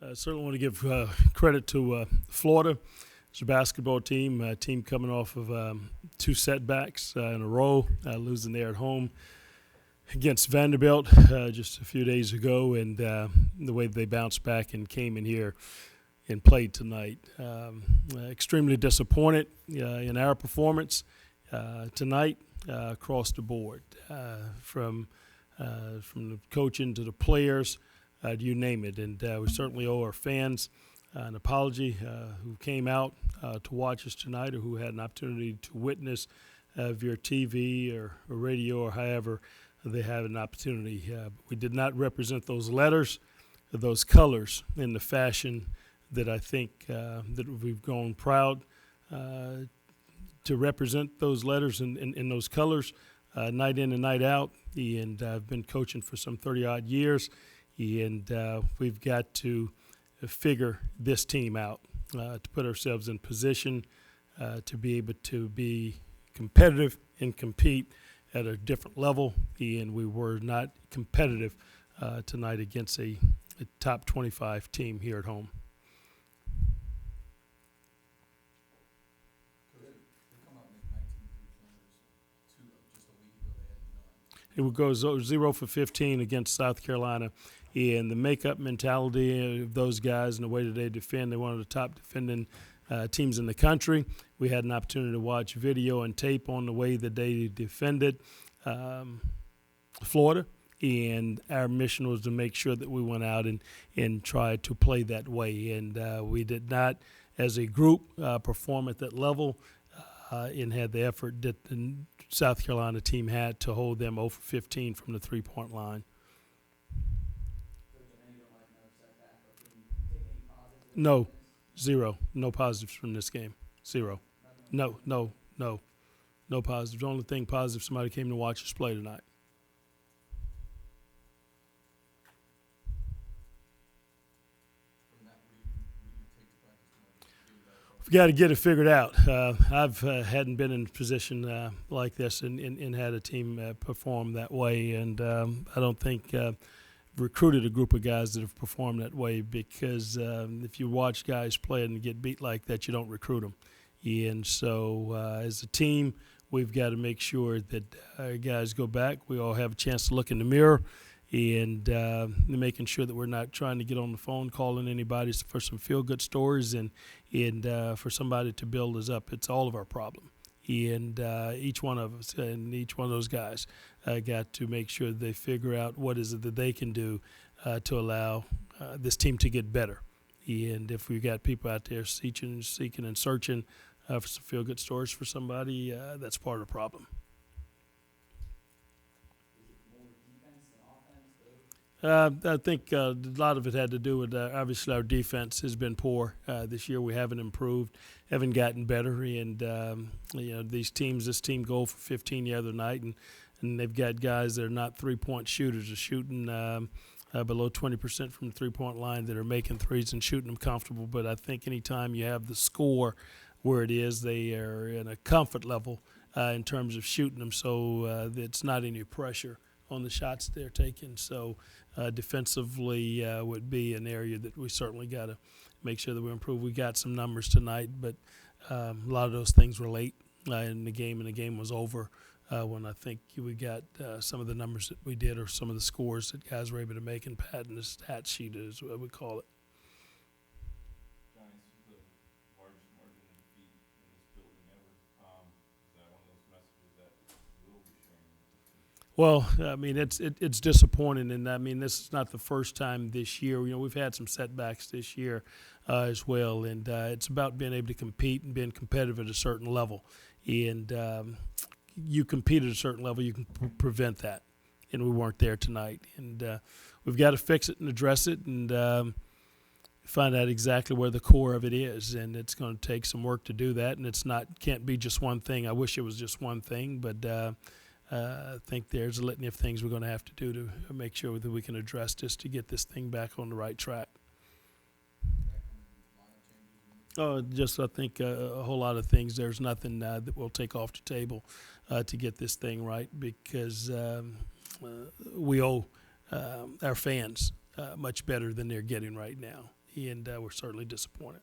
I certainly want to give credit to Florida. It's a basketball team, a team coming off of two setbacks in a row, losing there at home against Vanderbilt just a few days ago, and the way they bounced back and came in here and played tonight. Extremely disappointed in our performance tonight across the board, from the coaching to the players, you name it. And we certainly owe our fans an apology who came out to watch us tonight or who had an opportunity to witness via TV or radio or however they had an opportunity. We did not represent those letters, those colors in the fashion that I think that we've grown proud to represent those letters and those colors night in and night out. And I've been coaching for some 30-odd years, and we've got to figure this team out to put ourselves in position to be able to be competitive and compete at a different level, and we were not competitive tonight against a top 25 team here at home. It would go 0 for 15 against South Carolina, and the makeup mentality of those guys and the way that they defend, they're one of the top defending teams in the country. We had an opportunity to watch video and tape on the way that they defended Florida, and our mission was to make sure that we went out and tried to play that way. And we did not, as a group, perform at that level and had the effort that the South Carolina team had to hold them 0 for 15 from the three-point line. No, zero. No positives from this game. Zero. No positives. The only thing positive, somebody came to watch us play tonight. We've got to get it figured out. I've hadn't been in a position like this and had a team perform that way, and I don't think recruited a group of guys that have performed that way, because if you watch guys play and get beat like that, you don't recruit them. And so as a team, we've got to make sure that our guys go back. We all have a chance to look in the mirror and making sure that we're not trying to get on the phone calling anybody for some feel-good stories and for somebody to build us up. It's all of our problem. And each one of us and each one of those guys got to make sure they figure out what is it that they can do to allow this team to get better. And if we've got people out there seeking and searching for some feel-good stories for somebody, that's part of the problem. I think a lot of it had to do with obviously our defense has been poor this year. We haven't improved, haven't gotten better, and this team go for 15 the other night, and they've got guys that are not three-point shooters, are shooting below 20% from the three-point line, that are making threes and shooting them comfortable. But I think anytime you have the score where it is, they are in a comfort level in terms of shooting them, so it's not any pressure on the shots they're taking. So defensively would be an area that we certainly got to make sure that we improve. We got some numbers tonight, but a lot of those things were late in the game, and the game was over when I think we got some of the numbers that we did, or some of the scores that guys were able to make and pad in the stat sheet, is what we call it. Well, I mean, it's disappointing, and I mean, this is not the first time this year. We've had some setbacks this year as well, and it's about being able to compete and being competitive at a certain level. And you compete at a certain level, you can prevent that, and we weren't there tonight. And we've got to fix it and address it, and find out exactly where the core of it is. And it's going to take some work to do that, and can't be just one thing. I wish it was just one thing, but I think there's a litany of things we're going to have to do to make sure that we can address this to get this thing back on the right track. I think a whole lot of things. There's nothing that we'll take off the table to get this thing right, because we owe our fans much better than they're getting right now. and we're certainly disappointed.